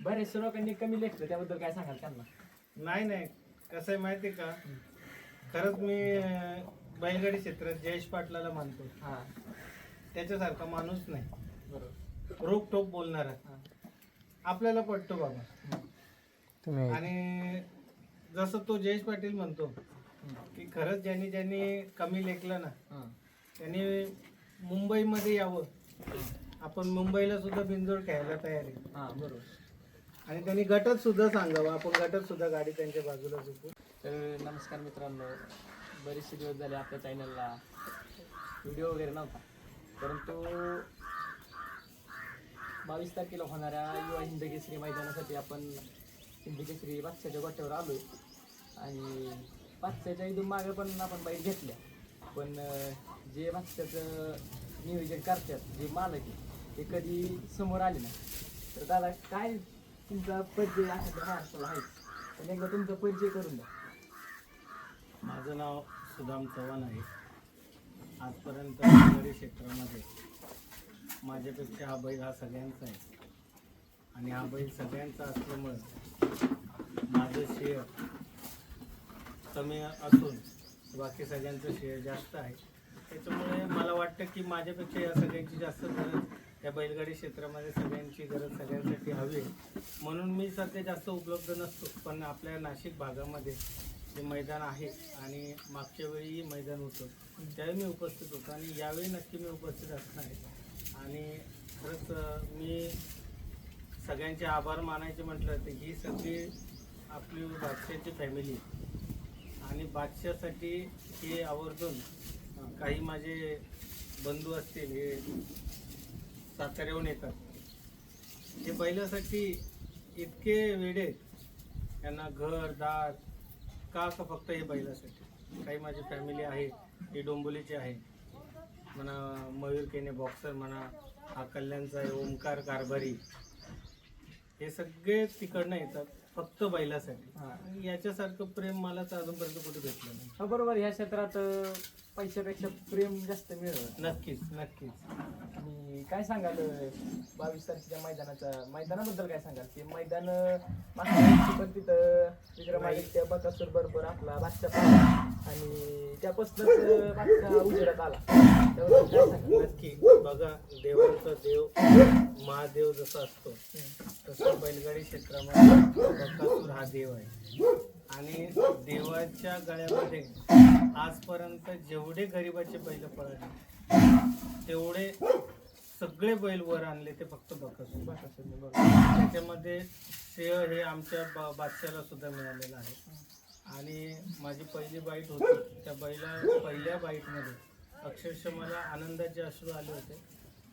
बरेच लोकांनी कमी लेखलं, त्याबद्दल काय सांगाल त्यांना? नाही कसं आहे माहिती का, खरंच मी बैलगाडी क्षेत्रात जयेश पाटलाला मानतो. हा त्याच्यासारखा माणूस नाही, बरोबर. रोकटोक बोलणारा आपल्याला पटतो बाबा. तुम्ही आणि जसं तो जयेश पाटील म्हणतो की खरंच ज्यांनी ज्यांनी कमी लेखलं ना त्यांनी मुंबईमध्ये यावं. आपण मुंबईला सुद्धा बिनजोड खेळायला तयार आहे. हा बरोबर. आणि त्यांनी गटात सुद्धा सांगावं, आपण गटात सुद्धा गाडी त्यांच्या बाजूला झुकू. तर नमस्कार मित्रांनो, बरेचसे दिवस झाले आपल्या चॅनलला व्हिडिओ वगैरे नव्हता, परंतु 22 तारखेला होणाऱ्या युवा हिंद केसरी मैदानासाठी आपण हिंद केसरी बादशाच्या गोट्यावर आलो आहे. आणि बादशाच्या इथून मागे पण आपण बाईक घेतल्या, पण जे बादशाचं नियोजन करतात, जे मालक आहे, ते कधी समोर आले नाही. तर दादा, काय तुमचा परिचय आहे महाराष्ट्राला आहे, पण एकदा तुमचा परिचय करून द्या. माझं नाव सुदाम चव्हाण आहे. आजपर्यंत बैलगाडी क्षेत्रामध्ये माझ्यापेक्षा हा बैल हा सगळ्यांचा आहे. आणि हा बैल सगळ्यांचा असल्यामुळं माझं श्रेय कमी असून बाकी सगळ्यांचं श्रेय जास्त आहे. त्याच्यामुळे मला वाटतं की माझ्यापेक्षा या सगळ्यांची जास्त गरज या बैलगाडी क्षेत्रामध्ये सगळ्यांची गरज सगळ्यांसाठी हवी आहे. म्हणून मी सध्या जास्त उपलब्ध नसतो, पण आपल्या नाशिक भागामध्ये जे मैदान आहे आणि मागच्या वेळी मैदान होतं त्यावेळी मी उपस्थित होतो आणि यावेळी नक्की मी उपस्थित असणार आहे. आणि खरंच मी सगळ्यांचे आभार मानायचे म्हटलं तर ही सगळी आपली बादशाहची फॅमिली आणि बादशाहसाठी हे आवर्जून काही माझे बंधू असतील हे साताऱ्याहून येतात. हे बैलासाठी इतके वेडे त्यांना घर दार का फक्त हे बैलासाठी. काही माझी फॅमिली आहे ही डोंबिवलीची आहे म्हणा, मयूर केने बॉक्सर म्हणा, हा कल्याणचा आहे ओमकार कारभारी, हे सगळे तिकडनं येतात फक्त बैलासाठी. याच्यासारखं प्रेम मला तर अजूनपर्यंत कुठे भेटलं नाही. हा बरोबर. ह्या क्षेत्रात पैशापेक्षा प्रेम जास्त मिळतं. नक्कीच नक्कीच. आणि काय सांगाल 22 तारखेच्या मैदानाबद्दल काय सांगाल? ते मैदान मागच्या वर्षी पण तिथं विक्रमादित्य बकासूर बरोबर आपला बादशाह पाहिला आणि त्यापासूनच बादशाह उजेडात आला. त्याबद्दल काय सांगाल? नक्की. बघा, देवांचा देव महादेव जसा असतो तसं बैलगाडी क्षेत्रामध्ये बकासूर हा देव आहे. आणि देवाच्या गळ्यामध्ये आजपर्यंत जेवढे गरिबाचे बैल पळाले तेवढे सगळे बैल वर आणले ते फक्त बकासूर. त्याच्यामध्ये श्रेय हे आमच्या बादशाला सुद्धा मिळालेलं आहे. आणि माझी पहिली बाईट होती, त्या पहिल्या बाईटमध्ये अक्षरशः मला आनंदाचे अश्रू आले होते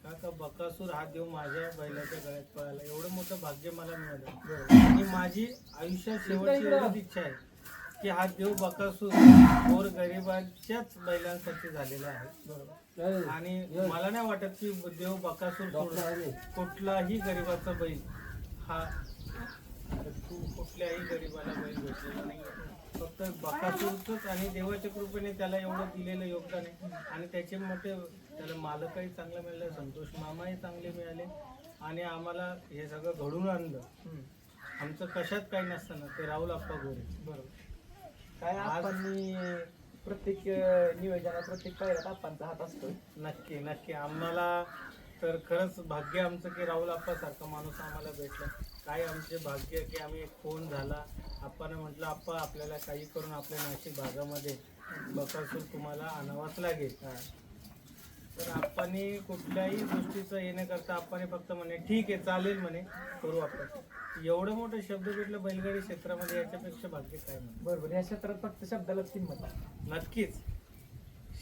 का बकासूर हा देव माझ्या बैलाच्या गळ्यात पळाला. एवढं मोठं भाग्य मला मिळालं. आणि माझी आयुष्यात शेवटची एवढीच इच्छा आहे की हा देव बकासूर गोर गरिबाच्याच बैलांसाठी झालेला आहे. बरोबर. आणि मला नाही वाटत की देव बकासूर कुठलाही गरिबाचा बैल हा कुठल्याही गरिबाला बैल भेटलेला नाही. फक्त बकासूरच आणि देवाच्या कृपेने त्याला एवढं दिलेलं योगदान आहे. आणि त्याचे मोठे त्याला मालकही चांगला मिळाले, संतोष मामाही चांगले मिळाले आणि आम्हाला हे सगळं घडून आणलं. आमचं कशात काही नसताना ते राहुल आप्पा गोरे. बरोबर. काय आपण प्रत्येक नियोजनात प्रत्येक पायऱ्यात आपणचा हात असतो. नक्की नक्की. आम्हाला तर खरंच भाग्य आमचं की राहुल आप्पा सारखा माणूस आम्हाला भेटला. काय आमचे भाग्य की आम्ही एक फोन झाला, आप्पाने म्हटलं आप्पा आपल्याला काही करून आपल्या नाशिक भागामध्ये बकासूर तुम्हाला आणावाच लागेल. तर आप्पाने कुठल्याही गोष्टीचं हे न करता आप्पाने फक्त म्हणे ठीक आहे चालेल म्हणे करू आपण. एवढं मोठं शब्द भेटलं बैलगाडी क्षेत्रामध्ये, याच्यापेक्षा भाग्य काय म्हणे. बरोबर. या क्षेत्रात फक्त शब्दालाच किंमत आहे. नक्कीच.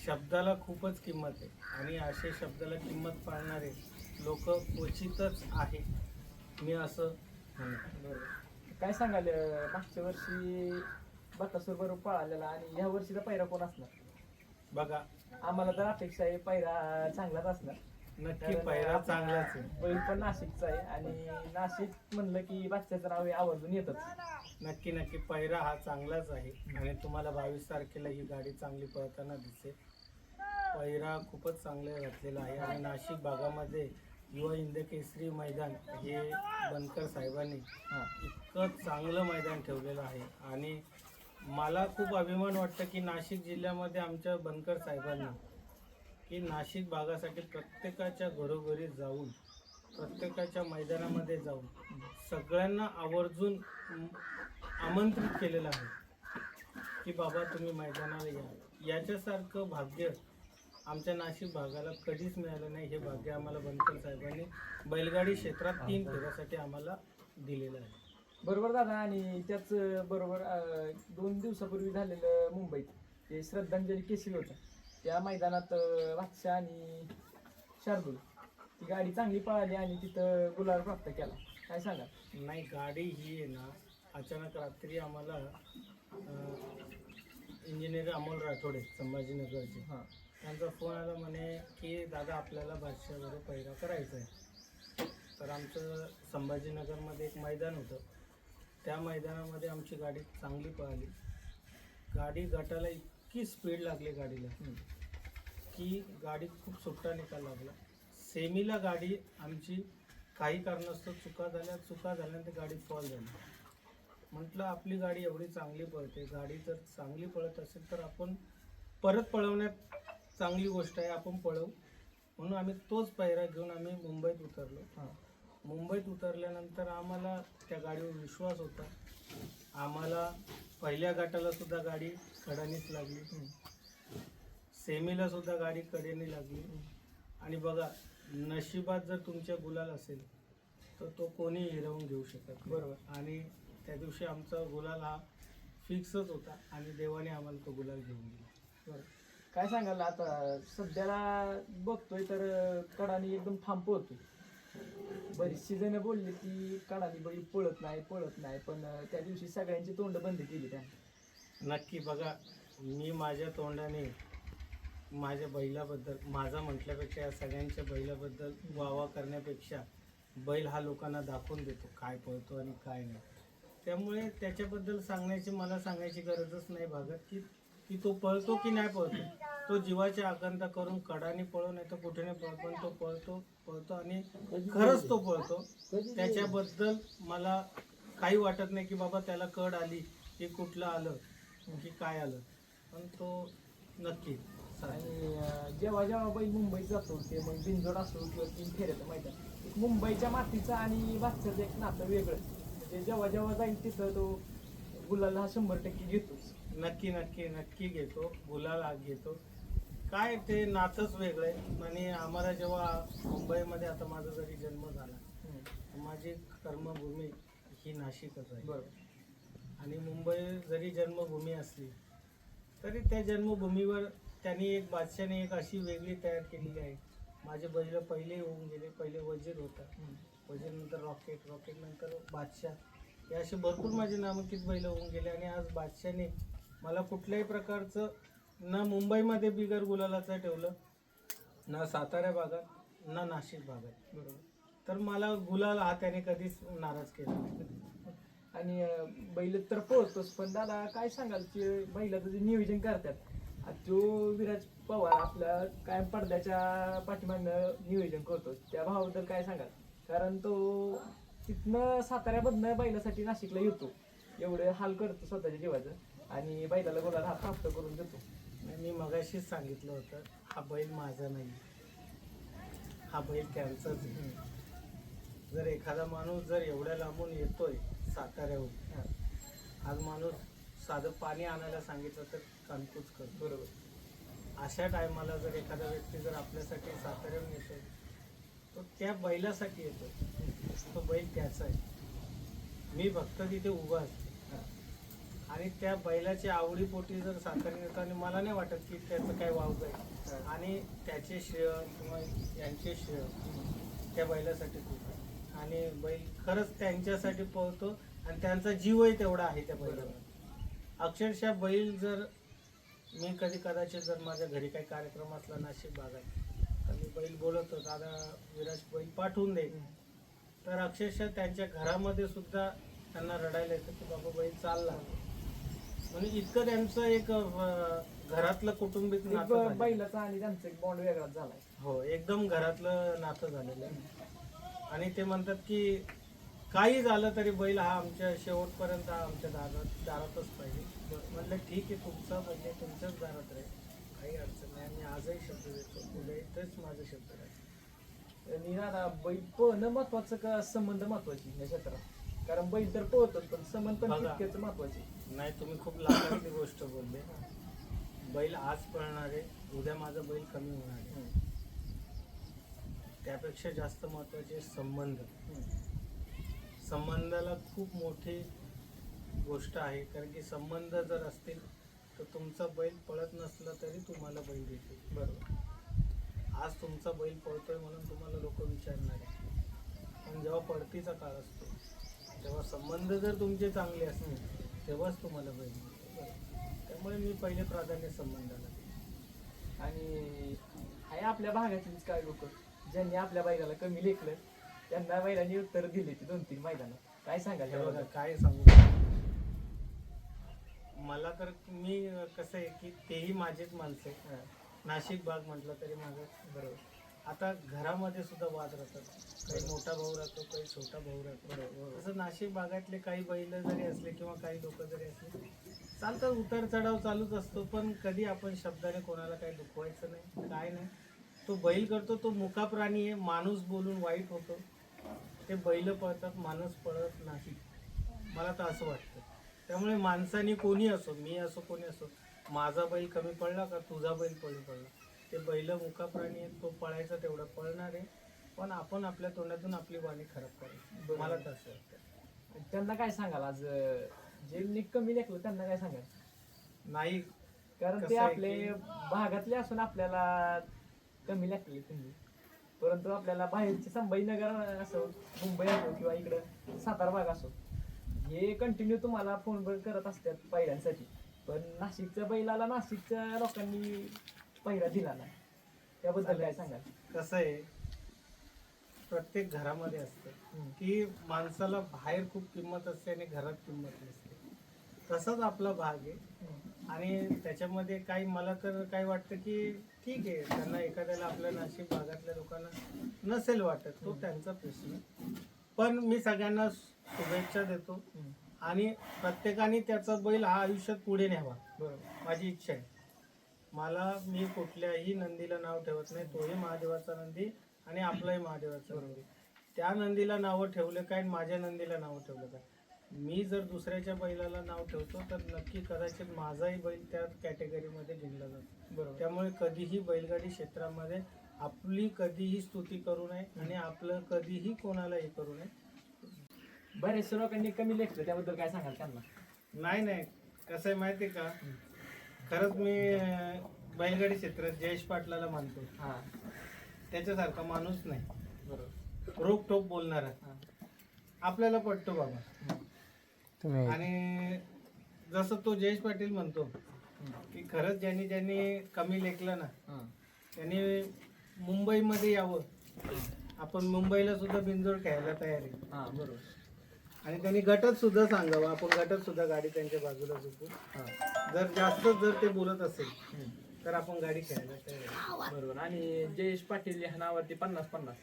शब्दाला खूपच किंमत आहे आणि असे शब्दाला किंमत पाळणारे लोक क्वचितच आहे, मी असं म्हणेन. बरोबर. काय सांगाल मागच्या वर्षी बकासूर बरोबर पळालेला आणि ह्या वर्षीचा पैरा कोण असणार? बघा, आम्हाला तर अपेक्षा आहे पैरा चांगलाच असणार. नक्की पैरा चांगलाच आहे. बैल पण नाशिकचा आहे आणि नाशिक म्हणलं की बादशाचं नाव हे आवर्जून येतच. नक्की नक्की. पैरा हा चांगलाच आहे आणि तुम्हाला 22 तारखेला ही गाडी चांगली पळताना दिसेल. पैरा खूपच चांगला घातलेला आहे आणि नाशिक भागामध्ये युवा हिंद केसरी मैदान हे बनकर साहेबांनी हां इतकं चांगलं मैदान ठेवलेलं आहे आणि मला खूप अभिमान वाटतं की नाशिक जिल्ह्यामध्ये आमच्या बनकर साहेबांनी की नाशिक भागासाठी प्रत्येकाच्या घरोघरी जाऊन प्रत्येकाच्या मैदानामध्ये जाऊन सगळ्यांना आवर्जून आमंत्रित केलेलं आहे की बाबा तुम्ही मैदानाला या. याच्यासारखं भाग्य आमच्या नाशिक भागाला कधीच मिळालं नाही. हे भाग्य आम्हाला बनकर साहेबांनी बैलगाडी क्षेत्रात 3 फेऱ्यासाठी आम्हाला दिलेलं आहे. बरोबर दादा. आणि त्याच बरोबर 2 दिवसापूर्वी झालेलं मुंबईत ते श्रद्धांजली केसरी होतं. त्या मैदानात बादशाह आणि शार्दूल ती गाडी चांगली पळाली आणि तिथं गुलाल प्राप्त केला. काय सांगा? नाही, गाडी ही आहे ना, अचानक रात्री आम्हाला इंजिनियर अमोल राठोडे संभाजीनगरचे हां त्यांचा फोन आला म्हणे की दादा आपल्याला बादशाहबरोबर पहिरा करायचा आहे. तर आमचं संभाजीनगरमध्ये एक मैदान होतं. त्या मैदानामध्ये आमची गाडी चांगली पळाली. गाडी गटाला इतकी स्पीड लागली गाडीला की गाडी खूप सुट्टा निकाल लागला. सेमीला गाडी आमची काही कारणास्तव चुका झाल्यानंतर गाडी फॉल झाली. म्हटलं आपली गाडी एवढी चांगली पळते, गाडी जर चांगली पळत असेल तर आपण परत पळवण्यात चांगली गोष्ट आहे, आपण पळवू. म्हणून आम्ही तोच पायरा घेऊन आम्ही मुंबईत उतरलो. हां मुंबईत उतरल्यानंतर आम्हाला त्या गाडीवर विश्वास होता. आम्हाला पहिल्या गटाला सुद्धा गाडी कडानीच लागली, सेमीला सुद्धा गाडी कडेने लागली. आणि बघा, नशिबात जर तुमच्या गुलाल असेल तर तो कोणी हिरावून घेऊ शकत नाही. बरोबर. आणि त्या दिवशी आमचा गुलाल हा फिक्सच होता आणि देवाने आम्हाला तो गुलाल घेऊन दिला. बरं. काय सांगाल आता सध्याला बघतोय तर कडानी एकदम ठाम पळतोय. बरीचशी जण बोलली की कडानी बैल पळत नाही पण त्या दिवशी सगळ्यांची तोंड बंद केली त्याने. नक्की. बघा, मी माझ्या तोंडाने माझ्या बैलाबद्दल माझा म्हटल्यापेक्षा या सगळ्यांच्या बैलाबद्दल वावा करण्यापेक्षा बैल हा लोकांना दाखवून देतो काय पळतो आणि काय नाही. त्यामुळे त्याच्याबद्दल मला सांगायची गरजच नाही भागत की तो पळतो की नाही पळतो. तो जीवाची आकांक्षा करून कडाने पळो नाही तर कुठे नाही पळतो, पण तो पळतो आणि खरंच तो पळतो. त्याच्याबद्दल मला काही वाटत नाही की बाबा त्याला कड आली की कुठलं आलं की काय आलं, पण तो नक्की. आणि जेव्हा बैल मुंबईत जातो ते मग बिनजोड असो किंवा 3 फेऱ्याचं मैदान, एक मुंबईच्या मातीचं आणि बादशाचं एक नातं वेगळं. म्हणजे जेव्हा जाईल तिथं तो गुलाल हा 100% घेतोच. नक्की घेतो, गुलाल हा घेतो. काय ते नातंच वेगळं आहे. आणि आम्हाला जेव्हा मुंबईमध्ये आता माझा जरी जन्म झाला, माझी कर्मभूमी ही नाशिकच आहे. बरोबर. आणि मुंबई जरी जन्मभूमी असली तरी त्या जन्मभूमीवर त्यांनी बादशाने एक अशी वेगळी तयार केलेली आहे. माझे बैल पहिले होऊन गेले. पहिले वजीर होता, वजीर नंतर रॉकेट नंतर बादशाह, हे असे भरपूर माझे नामांकित बैल होऊन गेले. आणि आज बादशाने मला कुठल्याही प्रकारचं ना मुंबईमध्ये बिगर गुलालाचं ठेवलं, ना सातारा भागात, ना नाशिक भागात. बरोबर. तर मला गुलाल हा त्याने कधीच नाराज केला नाही. आणि बैल तर पळतोच, पण दादा काय सांगाल की बैलाचं जे नियोजन करतात जो विराज पवार आपल्या कायम पडद्याच्या पाठीमागनं नियोजन करतो, त्या भावाबद्दल काय सांगाल? कारण तो तिथनं साताऱ्यामधनं बैलासाठी नाशिकला येतो, एवढे हाल करतो स्वतःच्या जीवाचं आणि बैलाला गुलाल हा प्राप्त करून देतो. मी मगाशीच सांगितलं होतं, हा बैल माझा नाही, हा बैल त्यांचाच आहे. जर एखादा माणूस जर एवढ्या लांबून येतोय साताऱ्याहून, आज माणूस साधं पाणी आणायला सांगितलं तर कानकूच करतो. बरोबर. अशा टायमाला जर एखादा व्यक्ती जर आपल्यासाठी साताऱ्याहून येतोय, तो त्या बैलासाठी येतो. तो बैल त्याचा आहे. मी फक्त तिथे उभा असतो आणि त्या बैलाच्या आवडीपोटी जर साताऱ्यात येतो. आणि मला नाही वाटत की त्याचं काय वावग आहे. आणि त्याचे श्रेय किंवा यांचे श्रेय त्या बैलासाठी खूप आहे. आणि बैल खरंच त्यांच्यासाठी पळतो आणि त्यांचा जीवही तेवढा आहे त्या बैलावर. अक्षरशः बैल जर मी कदाचित जर माझ्या घरी काही कार्यक्रम असला नाशिक भागात, तर मी बैल बोलवतो, दादा विराज बैल पाठवून दे. तर अक्षरशः त्यांच्या घरामध्ये सुद्धा त्यांना रडायला येतं की बाबा बैल चालला. म्हणजे इतकं त्यांचं एक घरातलं कौटुंबिक नातं बैलाचा आणि त्यांचा एक बॉन्ड वेगळाच झालाय. हो, एकदम घरातलं नातं झालेलं आहे. आणि ते म्हणतात की काही झालं तरी बैल हा आमच्या शेवटपर्यंत हा आमच्या दारातच पाहिजे. म्हटलं ठीक आहे, तुमचा बैल आहे, तुमच्याच दारात राहील, काही अडचण नाही. मी आजही शब्द देतो, उद्या तेच माझं शब्द राहील. आणि दादा बैल पळणं महत्वाचं का संबंध महत्वाची या क्षेत्रात? कारण बैल तर पळतोच पण संबंध पण बघा. तितकेच महत्वाचे. नाही, तुम्ही खूप लाखाची गोष्ट बोलले. बैल आज पळणार आहे, उद्या माझा बैल कमी होणार आहे. त्यापेक्षा जास्त महत्वाचे संबंध. संबंधाला खूप मोठी गोष्ट आहे, कारण की संबंध जर असतील तर तुमचा बैल पळत नसला तरी तुम्हाला बैल देतील. बरोबर. आज तुमचा बैल पळतोय म्हणून तुम्हाला लोक विचारणार आहे, पण जेव्हा पळतीचा काळ असतो तेव्हा संबंध जर तुमचे चांगले असतील तेव्हाच तुम्हाला बैल मिळतो. त्यामुळे मी पहिले प्राधान्य संबंधाला देतो. आणि आहे आपल्या भागातलीच काही लोक ज्यांनी आपल्या बैलाला कमी लेखलं, त्यांना बैलांनी उत्तर दिली ती 2-3 मैदानात. काय सांगाल हे त्याबद्दल? बघा, काय सांगू मला तर, मी कसं आहे की तेही माझेच माणसं आहे. हां, नाशिक भाग म्हटलं तरी माझं. बरोबर. आता घरामध्ये सुद्धा वाद राहतात, काही मोठा भाऊ राहतो, काही छोटा भाऊ राहतो. बरोबर. तसं नाशिक भागातले काही बैल जरी असले किंवा काही लोक जरी असले चालतात, उतार चढाव चालूच असतो, पण कधी आपण शब्दाने कोणाला काही दुखवायचं नाही, काय नाही. तो बैल करतो, तो मुका प्राणी आहे. माणूस बोलून वाईट होतो. ते बैल पळतात, माणूस पळत नाही, मला तर असं वाटतं. त्यामुळे माणसाने कोणी असो, मी असो कोणी असो, माझा बैल कमी पडला का तुझा बैल कमी पडला, ते बैल मुका प्राणी आहे, तो पळायचा तेवढा पळणार आहे. पण आपण आपल्या तोंडातून आपली वाणी खराब करायची, मला तर असं वाटतं. त्यांना काय सांगाल आज जे कमी लेखलं त्यांना काय सांगाल? नाही, कारण ते कसं आहे आपले की- भागातले असून आपल्याला कमी लेखले तुम्ही, परंतु आपल्याला बाहेरचे संभाजीनगर असो, मुंबई असो किंवा इकडं सातारा भाग असो, हे कंटिन्यू तुम्हाला फोन करत असतात पहिल्यांसाठी, पण नाशिकच्या बैलाला नाशिकच्या लोकांनी पहिला दिला नाही. त्याबद्दल काय सांगाल? कसं आहे, प्रत्येक घरामध्ये असतं की माणसाला बाहेर खूप किंमत असते आणि घरात किंमत नसते. तसाच आपला भाग आहे. आणि त्याच्यामध्ये काही, मला तर काय वाटतं की ठीक आहे, त्यांना एखाद्याला आपल्या नाशिक भागातल्या लोकांना नसेल वाटत, तो त्यांचा प्रश्न. पण मी सगळ्यांना शुभेच्छा देतो आणि प्रत्येकाने त्याचा बैल हा आयुष्यात पुढे न्यावा, बरोबर. माझी इच्छा आहे. मी कुठल्याही नंदीला नाव ठेवत नाही, तोही महादेवाचा नंदी आणि आपलाही महादेवाचा नंदी. त्या नंदीला नावं ठेवलं काय आणि माझ्या नंदीला नावं ठेवलं काय? मी जर दुसऱ्याच्या बैलाला नाव ठेवतो तर नक्की कदाचित माझाही बैल त्या कॅटेगरीमध्ये गिनला जातो. बरोबर. त्यामुळे कधीही बैलगाडी क्षेत्रामध्ये आपली कधीही स्तुती करू नये आणि आपलं कधीही कोणाला हे करू नये. बरेचशा लोकांनी कमी लेखलं, त्याबद्दल काय सांगाल त्यांना? नाही, कसं आहे माहिती आहे का, खरंच मी बैलगाडी क्षेत्रात जयेश पाटलाला मानतो. हां, त्याच्यासारखा माणूस नाही, बरोबर. रोकटोक बोलणारा. हां. आपल्याला पटतो बाबा. आणि जसं तो जयेश पाटील म्हणतो की खरंच ज्यांनी कमी लेखलं ना, हां. त्यांनी मुंबईमध्ये यावं. आपण मुंबईला सुद्धा बिनजोड खेळायला तयार आहे. हां, बरोबर. आणि त्यांनी गटात सुद्धा सांगावं, आपण गटात सुद्धा गाडी त्यांच्या बाजूला झुकू. जर ते बोलत असेल तर आपण गाडी खेळायला तयार आहे. बरोबर. आणि जयेश पाटील ह्या नावावरती 50-50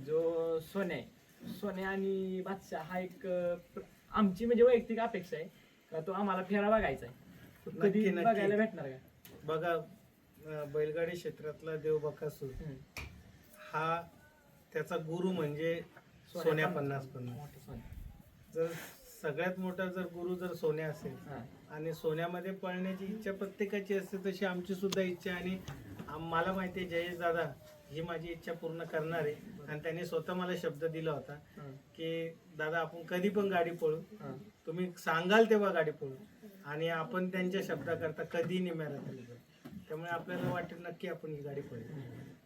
जो सोन्या आणि बादशाह हा एक आमची म्हणजे वैयक्तिक अपेक्षा आहे का तो आम्हाला फेरा बघायचा आहे. तो कधी नक्की. बघायला भेटणार का? बघा, बैलगाडी क्षेत्रातला देव बकासूर हा, त्याचा गुरु म्हणजे सोन्या 50-50. मोठं सोन्या. जर सगळ्यात मोठा जर गुरु जर सोन्या असेल हां. आणि सोन्यामध्ये पळण्याची इच्छा प्रत्येकाची असते, तशी आमची सुद्धा इच्छा. आणि मला माहिती आहे जयेश दादा ही माझी इच्छा पूर्ण करणार आहे. आणि त्यांनी स्वतः मला शब्द दिला होता हां. की दादा आपण कधी पण गाडी पळू, हां. तुम्ही सांगाल तेव्हा गाडी पळू. आणि आपण त्यांच्या शब्दाकरता कधी निम्या रात्री जाऊ. त्यामुळे आपल्याला वाटेल नक्की आपण ही गाडी पळू.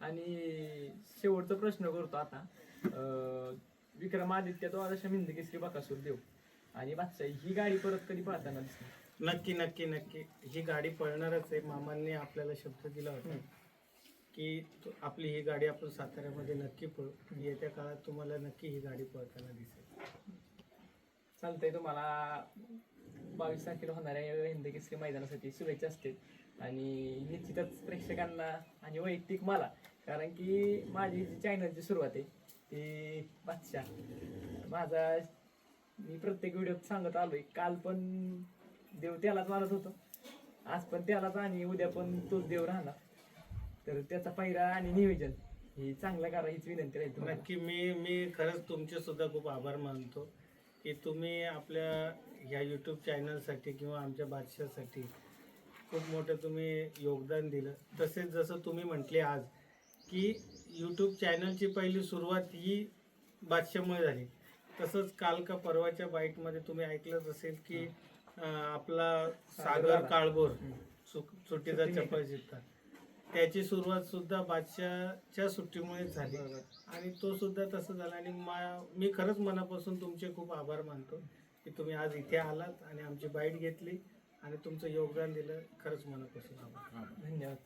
आणि शेवटचा प्रश्न करतो आता. विक्रमादित्य द्वादश हिंदकेसरी बकासूर देव आणि बादशाही ही गाडी परत कधी पळताना दिसते? नक्की ही गाडी पळणारच आहे. मामांनी आपल्याला शब्द दिला होता की आपली ही गाडी आपण साताऱ्यामध्ये नक्की पळू. येत्या काळात तुम्हाला नक्की ही गाडी पळताना दिसेल. चालतंय. तुम्हाला 22 तारखेला होणाऱ्या हिंदकेसरी मैदानासाठी शुभेच्छा असतील. आणि निश्चितच प्रेक्षकांना आणि वैयक्तिक मला, कारण की माझी जी चॅनलची सुरुवात आहे हे बादशाह माझा, मी प्रत्येक व्हिडिओत सांगत आलोय, काल पण देव त्यालाच मानत होतो, आज पण त्यालाच आणि उद्या पण तोच देव राहणार. तर त्याचा पहिरा आणि नियोजन हे चांगलं करा हीच विनंती राहील तुम्हाला. नक्की मी खरंच तुमचे सुद्धा खूप आभार मानतो की तुम्ही आपल्या ह्या यूट्यूब चॅनलसाठी किंवा आमच्या बादशाहसाठी खूप मोठं तुम्ही योगदान दिलं. तसेच जसं तुम्ही म्हटले आज की यूट्यूब चॅनलची पहिली सुरुवात ही बादशाहमुळे झाली, तसंच काल का परवाच्या बाईटमध्ये तुम्ही ऐकलंच असेल की आपला सागर काळभोर सुट्टीचा चप्पल जिंकता, त्याची सुरुवात सुद्धा बादशाहच्या सुट्टीमुळेच झाली आणि तो सुद्धा तसं झाला. आणि मी खरंच मनापासून तुमचे खूप आभार मानतो की तुम्ही आज इथे आलात आणि आमची बाईट घेतली आणि तुमचं योगदान दिलं. खरंच मनापासून आभार. धन्यवाद.